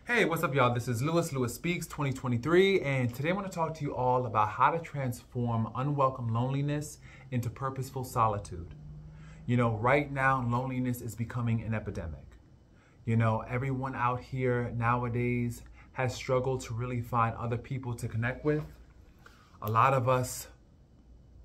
Hey, what's up, y'all? This is Lewis Speaks 2023, and today I want to talk to you all about how to transform unwelcome loneliness into purposeful solitude. You know, right now, loneliness is becoming an epidemic. You know, everyone out here nowadays has struggled to really find other people to connect with. A lot of us,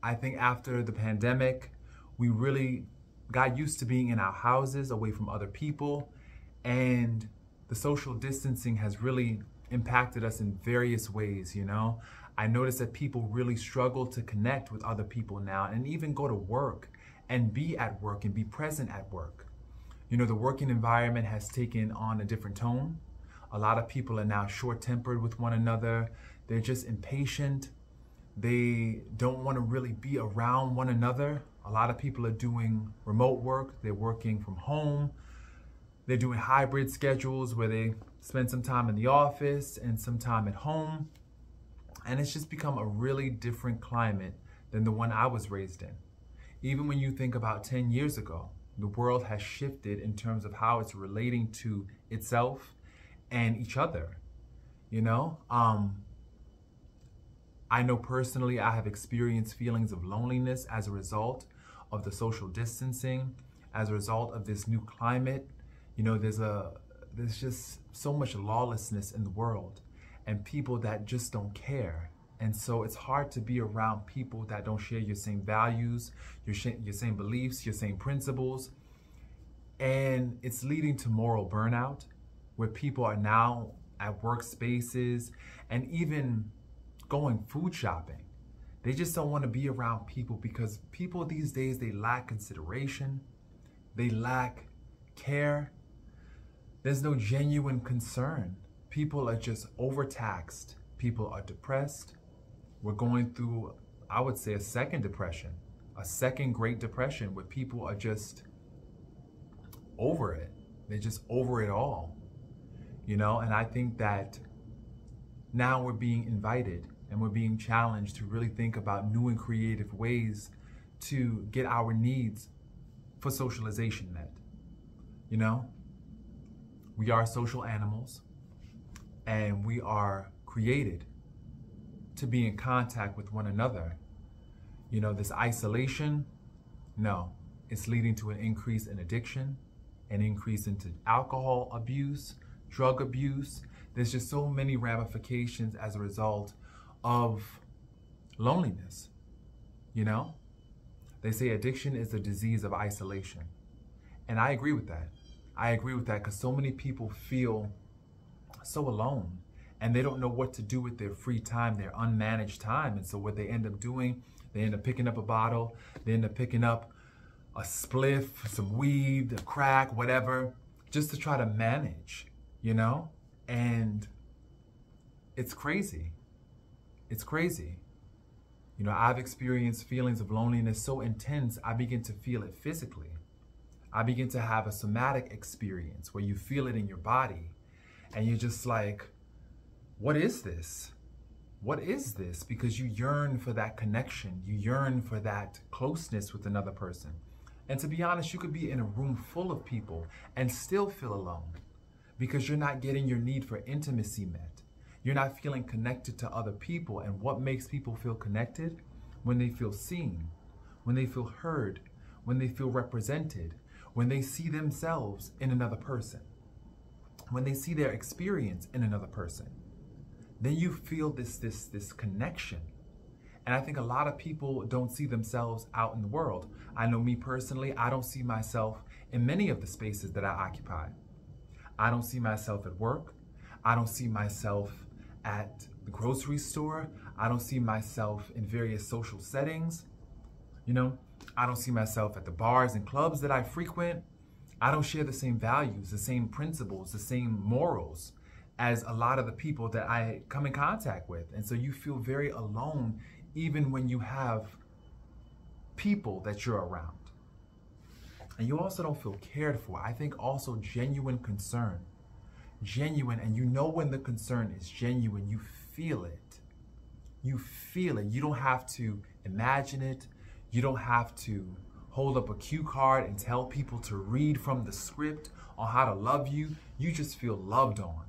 I think after the pandemic, we really got used to being in our houses away from other people, and the social distancing has really impacted us in various ways, you know. I noticed that people really struggle to connect with other people now and even go to work and be at work and be present at work. You know, the working environment has taken on a different tone. A lot of people are now short-tempered with one another. They're just impatient. They don't want to really be around one another. A lot of people are doing remote work. They're working from home. They're doing hybrid schedules where they spend some time in the office and some time at home. And it's just become a really different climate than the one I was raised in. Even when you think about 10 years ago, the world has shifted in terms of how it's relating to itself and each other. You know, I know personally I have experienced feelings of loneliness as a result of the social distancing, as a result of this new climate. You know, there's just so much lawlessness in the world and people that just don't care. And so it's hard to be around people that don't share your same values, your same beliefs, your same principles. And it's leading to moral burnout, where people are now at workspaces and even going food shopping. They just don't want to be around people because people these days, they lack consideration, they lack care. There's no genuine concern. People are just overtaxed. People are depressed. We're going through, I would say, a second depression, a second Great Depression, where people are just over it. They're just over it all, you know? And I think that now we're being invited and we're being challenged to really think about new and creative ways to get our needs for socialization met, you know? We are social animals, and we are created to be in contact with one another. You know, this isolation, no, it's leading to an increase in addiction, an increase into alcohol abuse, drug abuse. There's just so many ramifications as a result of loneliness, you know? They say addiction is a disease of isolation, and I agree with that. I agree with that because so many people feel so alone and they don't know what to do with their free time, their unmanaged time. And so what they end up doing, they end up picking up a bottle, they end up picking up a spliff, some weed, a crack, whatever, just to try to manage, you know? And it's crazy. It's crazy. You know, I've experienced feelings of loneliness so intense, I begin to feel it physically. I begin to have a somatic experience where you feel it in your body and you're just like, what is this? What is this? Because you yearn for that connection. You yearn for that closeness with another person. And to be honest, you could be in a room full of people and still feel alone because you're not getting your need for intimacy met. You're not feeling connected to other people. And what makes people feel connected? When they feel seen, when they feel heard, when they feel represented, when they see themselves in another person, when they see their experience in another person, then you feel this connection. And I think a lot of people don't see themselves out in the world. I know me personally, I don't see myself in many of the spaces that I occupy. I don't see myself at work. I don't see myself at the grocery store. I don't see myself in various social settings, you know? I don't see myself at the bars and clubs that I frequent. I don't share the same values, the same principles, the same morals as a lot of the people that I come in contact with. And so you feel very alone even when you have people that you're around. And you also don't feel cared for. I think also genuine concern. Genuine, and you know when the concern is genuine, you feel it. You feel it. You don't have to imagine it. You don't have to hold up a cue card and tell people to read from the script on how to love you. You just feel loved on.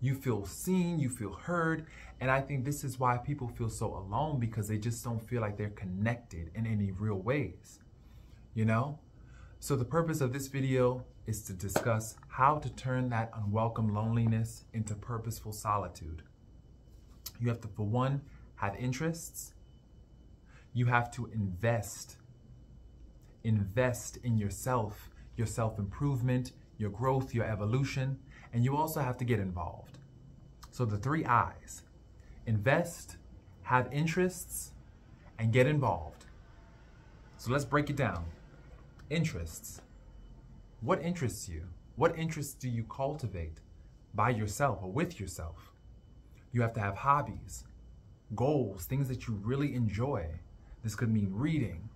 You feel seen, you feel heard. And I think this is why people feel so alone, because they just don't feel like they're connected in any real ways, you know? So the purpose of this video is to discuss how to turn that unwelcome loneliness into purposeful solitude. You have to, for one, have interests. You have to invest in yourself, your self-improvement, your growth, your evolution, and you also have to get involved. So the 3 I's: invest, have interests, and get involved. So let's break it down. Interests. What interests you? What interests do you cultivate by yourself or with yourself? You have to have hobbies, goals, things that you really enjoy. This could mean reading,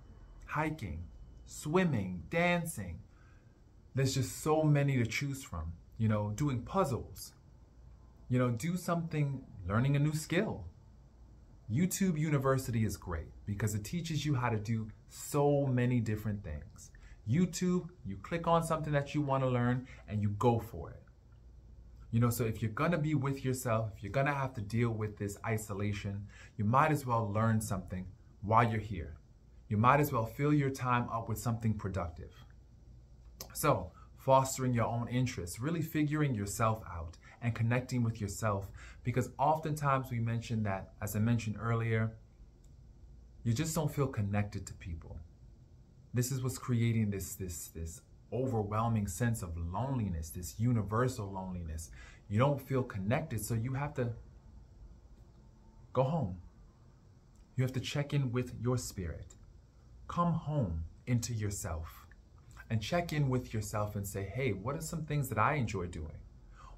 hiking, swimming, dancing. There's just so many to choose from. You know, doing puzzles. You know, do something, learning a new skill. YouTube University is great because it teaches you how to do so many different things. YouTube, you click on something that you want to learn and you go for it. You know, so if you're going to be with yourself, if you're going to have to deal with this isolation, you might as well learn something while you're here. You might as well fill your time up with something productive. So, fostering your own interests, really figuring yourself out and connecting with yourself, because oftentimes we mention that, as I mentioned earlier, you just don't feel connected to people. This is what's creating this overwhelming sense of loneliness, this universal loneliness. You don't feel connected, so you have to go home. You have to check in with your spirit. Come home into yourself and check in with yourself and say, hey, what are some things that I enjoy doing?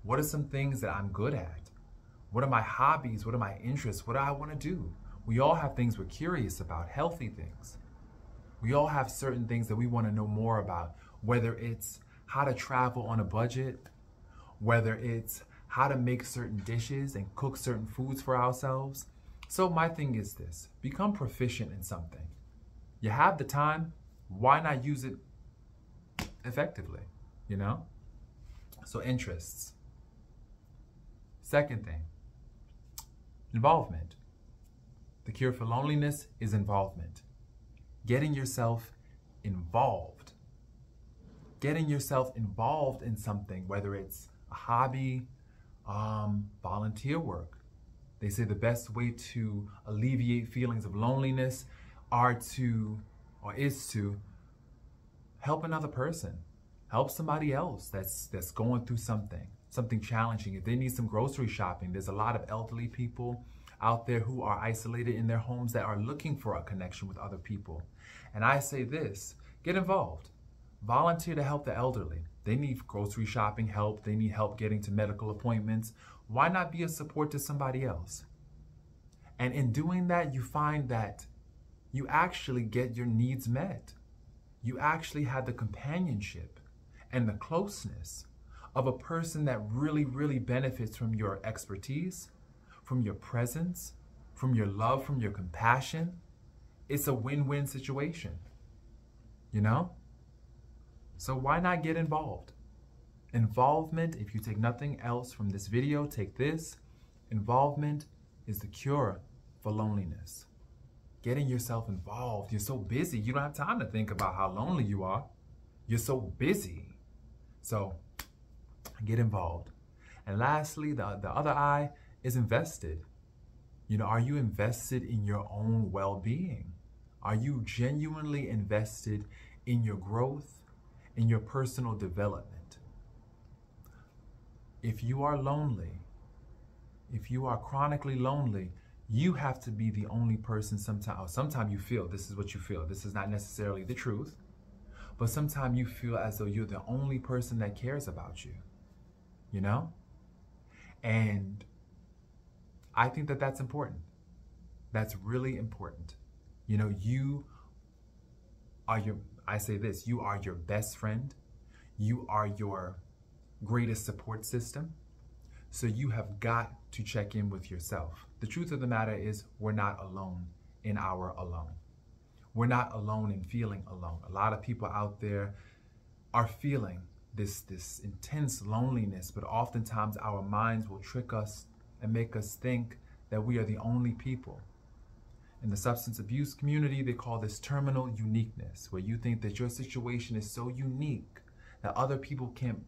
What are some things that I'm good at? What are my hobbies? What are my interests? What do I want to do? We all have things we're curious about, healthy things. We all have certain things that we want to know more about, whether it's how to travel on a budget, whether it's how to make certain dishes and cook certain foods for ourselves. So my thing is this: become proficient in something. You have the time, why not use it effectively, you know? So interests. Second thing, involvement. The cure for loneliness is involvement. Getting yourself involved. Getting yourself involved in something, whether it's a hobby, volunteer work. They say the best way to alleviate feelings of loneliness is to help another person. Help somebody else that's going through something challenging. If they need some grocery shopping, there's a lot of elderly people out there who are isolated in their homes that are looking for a connection with other people. And I say this: get involved. Volunteer to help the elderly. They need grocery shopping help. They need help getting to medical appointments. Why not be a support to somebody else? And in doing that, you find that you actually get your needs met. You actually have the companionship and the closeness of a person that really, really benefits from your expertise, from your presence, from your love, from your compassion. It's a win-win situation, you know? So why not get involved? Involvement, if you take nothing else from this video, take this. Involvement is the cure for loneliness. Getting yourself involved. You're so busy, you don't have time to think about how lonely you are. You're so busy. So get involved. And lastly, the other I is invested. You know, are you invested in your own well-being? Are you genuinely invested in your growth, in your personal development? If you are lonely, if you are chronically lonely, you have to be the only person sometimes you feel, this is what you feel. This is not necessarily the truth, but sometimes you feel as though you're the only person that cares about you, you know? And I think that that's important. That's really important. You know, you are I say this, you are your best friend. You are your greatest support system. So you have got to check in with yourself. The truth of the matter is we're not alone in our alone. We're not alone in feeling alone. A lot of people out there are feeling this intense loneliness, but oftentimes our minds will trick us and make us think that we are the only people. In the substance abuse community, they call this terminal uniqueness, where you think that your situation is so unique that other people can't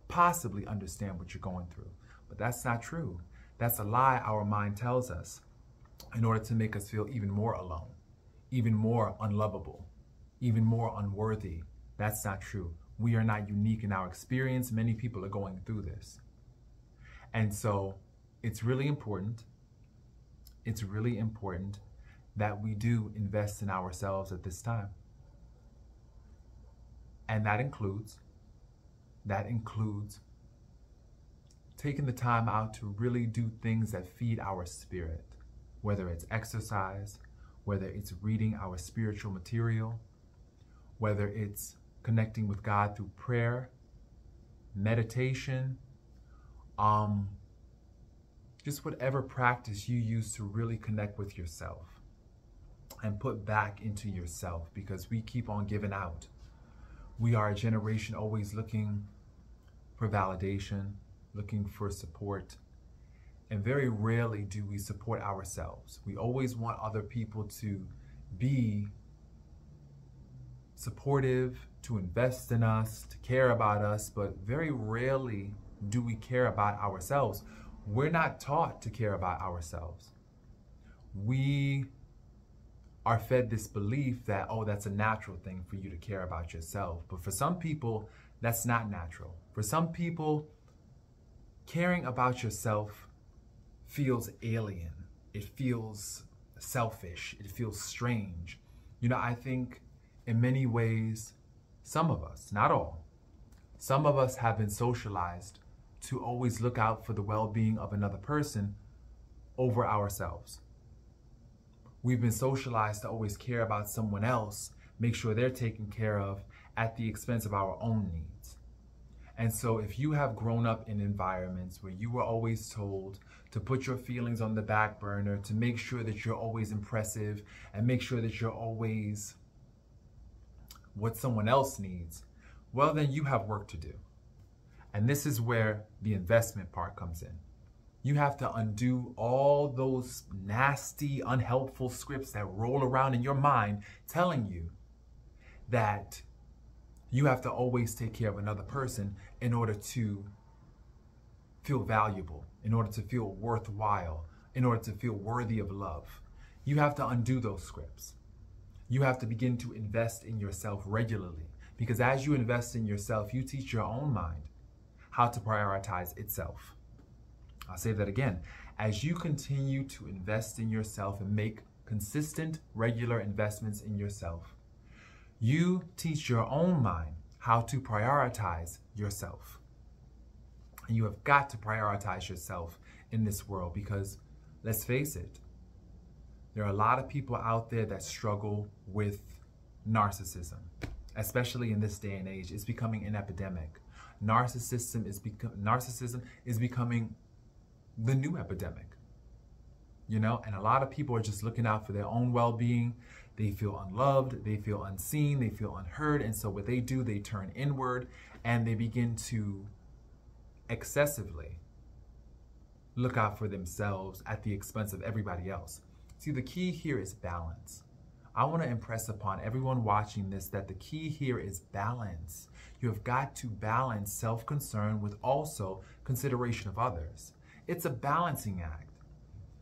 possibly understand what you're going through. But that's not true. That's a lie our mind tells us in order to make us feel even more alone, even more unlovable, even more unworthy. That's not true. We are not unique in our experience. Many people are going through this. And so it's really important that we do invest in ourselves at this time. And that includes taking the time out to really do things that feed our spirit, whether it's exercise, whether it's reading our spiritual material, whether it's connecting with God through prayer, meditation, just whatever practice you use to really connect with yourself and put back into yourself, because we keep on giving out. We are a generation always looking for validation, looking for support, and very rarely do we support ourselves. We always want other people to be supportive, to invest in us, to care about us, but very rarely do we care about ourselves. We're not taught to care about ourselves. We are fed this belief that, oh, that's a natural thing for you to care about yourself. But for some people, that's not natural. For some people, caring about yourself feels alien. It feels selfish. It feels strange. You know, I think in many ways, some of us, not all, some of us have been socialized to always look out for the well-being of another person over ourselves. We've been socialized to always care about someone else, make sure they're taken care of at the expense of our own needs. And so if you have grown up in environments where you were always told to put your feelings on the back burner, to make sure that you're always impressive and make sure that you're always what someone else needs, well, then you have work to do. And this is where the investment part comes in. You have to undo all those nasty, unhelpful scripts that roll around in your mind telling you that you have to always take care of another person in order to feel valuable, in order to feel worthwhile, in order to feel worthy of love. You have to undo those scripts. You have to begin to invest in yourself regularly, because as you invest in yourself, you teach your own mind how to prioritize itself. I'll say that again. As you continue to invest in yourself and make consistent, regular investments in yourself, you teach your own mind how to prioritize yourself. And you have got to prioritize yourself in this world, because let's face it, there are a lot of people out there that struggle with narcissism, especially in this day and age. It's becoming an epidemic. Narcissism is becoming the new epidemic, you know, and a lot of people are just looking out for their own well-being. They feel unloved, they feel unseen, they feel unheard, and so what they do, they turn inward and they begin to excessively look out for themselves at the expense of everybody else. See, the key here is balance. I want to impress upon everyone watching this that the key here is balance. You have got to balance self-concern with also consideration of others. It's a balancing act.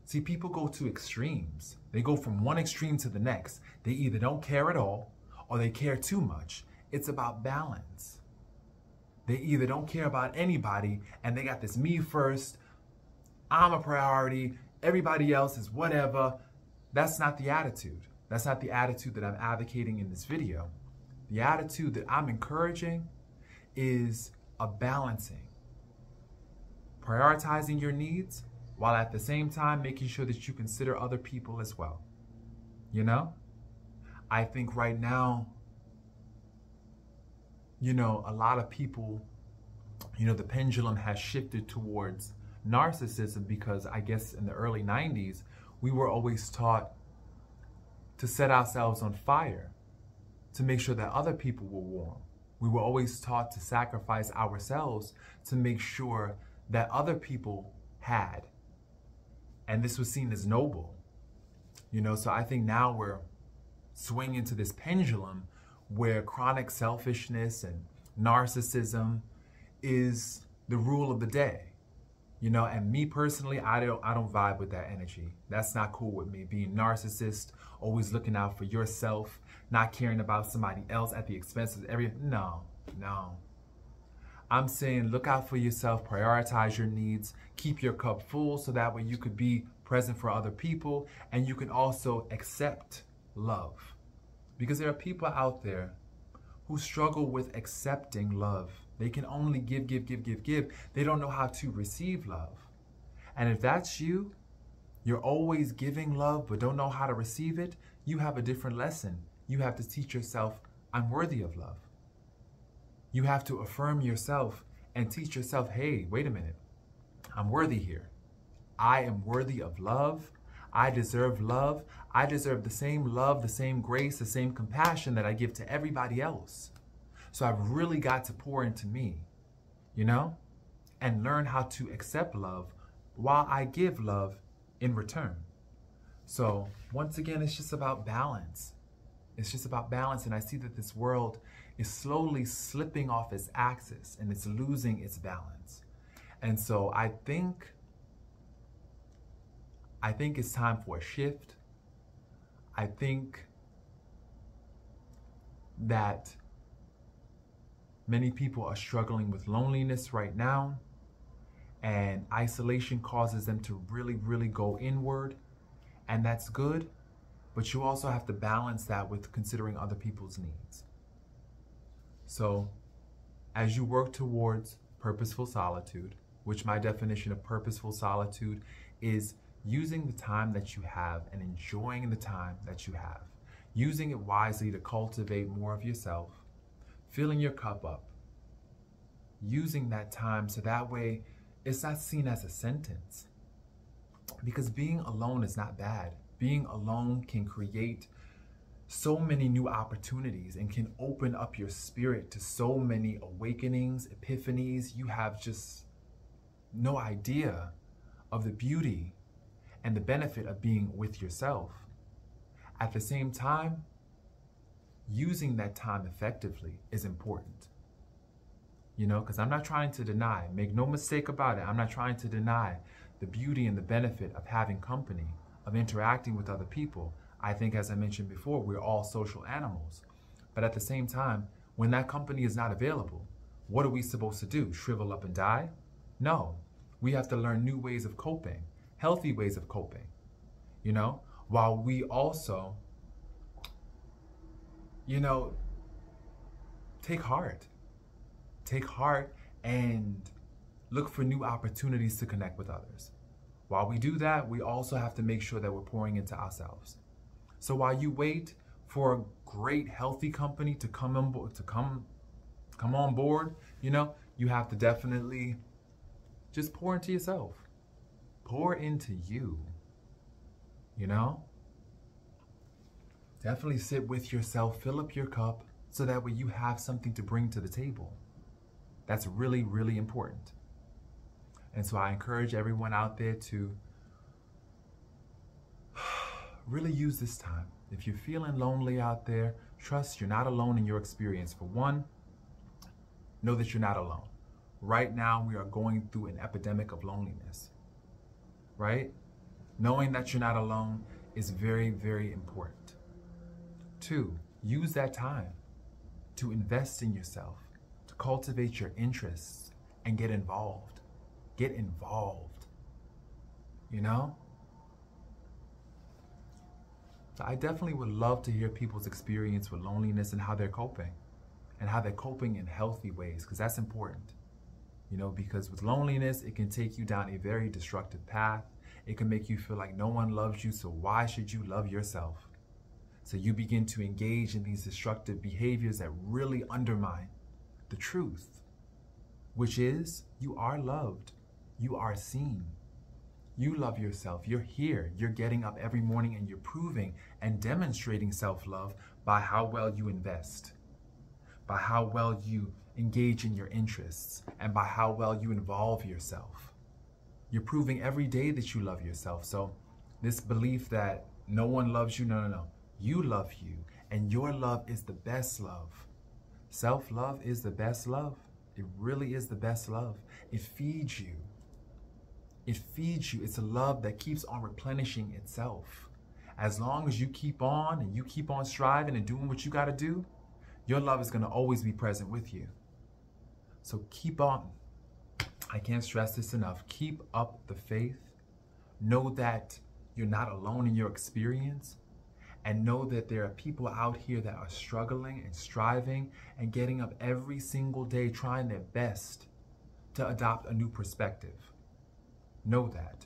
See, people go to extremes. They go from one extreme to the next. They either don't care at all or they care too much. It's about balance. They either don't care about anybody and they got this me first, I'm a priority, everybody else is whatever. That's not the attitude. That's not the attitude that I'm advocating in this video. The attitude that I'm encouraging is a balancing. Prioritizing your needs while at the same time making sure that you consider other people as well. You know? I think right now, you know, a lot of people, you know, the pendulum has shifted towards narcissism because I guess in the early 90s, we were always taught to set ourselves on fire, to make sure that other people were warm, We were always taught to sacrifice ourselves to make sure that other people had. And this was seen as noble. So I think now we're swinging to this pendulum where chronic selfishness and narcissism is the rule of the day. And me personally, I don't vibe with that energy. That's not cool with me. Being narcissist, always looking out for yourself, not caring about somebody else at the expense of no. I'm saying look out for yourself, prioritize your needs, keep your cup full so that way you could be present for other people and you can also accept love. Because there are people out there who struggle with accepting love. They can only give. They don't know how to receive love. And if that's you, you're always giving love but don't know how to receive it, you have a different lesson. You have to teach yourself, I'm worthy of love. You have to affirm yourself and teach yourself, hey, wait a minute, I'm worthy here. I am worthy of love. I deserve love. I deserve the same love, the same grace, the same compassion that I give to everybody else. So I've really got to pour into me, and learn how to accept love while I give love in return. So once again, it's just about balance. It's just about balance. And I see that this world is slowly slipping off its axis and it's losing its balance. And so I think it's time for a shift. I think that many people are struggling with loneliness right now, and isolation causes them to really, really go inward, and that's good, but you also have to balance that with considering other people's needs. So as you work towards purposeful solitude, which my definition of purposeful solitude is using the time that you have and enjoying the time that you have, using it wisely to cultivate more of yourself, filling your cup up, using that time so that way it's not seen as a sentence. Because being alone is not bad. Being alone can create so many new opportunities and can open up your spirit to so many awakenings, epiphanies. You have just no idea of the beauty and the benefit of being with yourself. At the same time, using that time effectively is important. Because I'm not trying to deny, make no mistake about it, I'm not trying to deny the beauty and the benefit of having company, of interacting with other people. I think, as I mentioned before, we're all social animals. But at the same time, when that company is not available, what are we supposed to do? Shrivel up and die? No. We have to learn new ways of coping, healthy ways of coping, while we also, take heart. Take heart and look for new opportunities to connect with others. While we do that, we also have to make sure that we're pouring into ourselves. So while you wait for a great, healthy company to come on board, you have to definitely just pour into yourself. Pour into you, Definitely sit with yourself, fill up your cup, so that way you have something to bring to the table. That's really, really important. And so I encourage everyone out there to really use this time. If you're feeling lonely out there, trust you're not alone in your experience. For one, know that you're not alone. Right now, we are going through an epidemic of loneliness, right? Knowing that you're not alone is very, very important. Two, use that time to invest in yourself, to cultivate your interests and get involved. Get involved, So I definitely would love to hear people's experience with loneliness and how they're coping in healthy ways, because that's important. Because with loneliness, it can take you down a very destructive path. It can make you feel like no one loves you, so why should you love yourself? So you begin to engage in these destructive behaviors that really undermine the truth, which is you are loved, you are seen, you love yourself, you're here, you're getting up every morning and you're proving and demonstrating self-love by how well you invest, by how well you engage in your interests and by how well you involve yourself. You're proving every day that you love yourself. So this belief that no one loves you, no. You love you, and your love is the best love. Self-love is the best love. It really is the best love. It feeds you. It feeds you. It's a love that keeps on replenishing itself. As long as you keep on and you keep on striving and doing what you got to do, your love is going to always be present with you. So keep on. I can't stress this enough. Keep up the faith. Know that you're not alone in your experience. And know that there are people out here that are struggling and striving and getting up every single day trying their best to adopt a new perspective. Know that.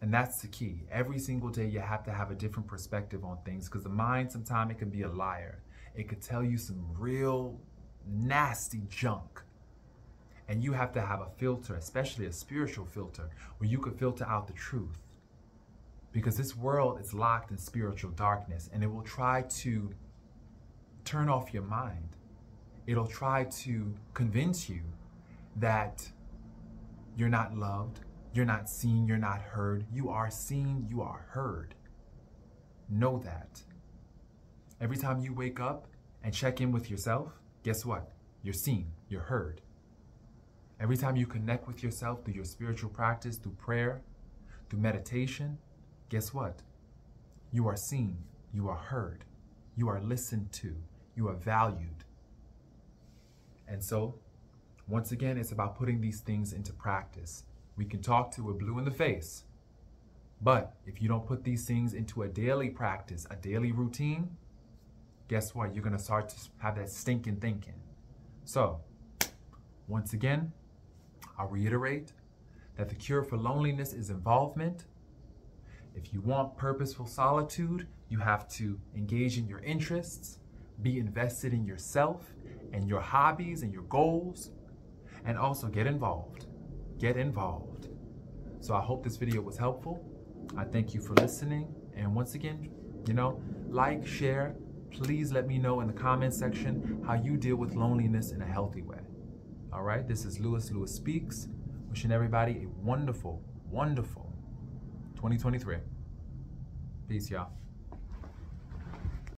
And that's the key. Every single day you have to have a different perspective on things, because the mind sometimes it can be a liar. It could tell you some real nasty junk. And you have to have a filter, especially a spiritual filter, where you could filter out the truth. Because this world is locked in spiritual darkness, and it will try to turn off your mind. It'll try to convince you that you're not loved, you're not seen, you're not heard. You are seen, you are heard. Know that. Every time you wake up and check in with yourself, guess what? You're seen, you're heard. Every time you connect with yourself through your spiritual practice, through prayer, through meditation, guess what? You are seen, you are heard, you are listened to, you are valued. And so, once again, it's about putting these things into practice. We can talk till we're blue in the face, but if you don't put these things into a daily practice, a daily routine, guess what? You're gonna start to have that stinking thinking. So, once again, I'll reiterate that the cure for loneliness is involvement. If you want purposeful solitude, you have to engage in your interests, be invested in yourself and your hobbies and your goals, and also get involved. Get involved. So I hope this video was helpful. I thank you for listening. And once again, like, share. Please let me know in the comment section how you deal with loneliness in a healthy way. All right, this is Lewis Speaks. Wishing everybody a wonderful, wonderful 2023. Peace, y'all.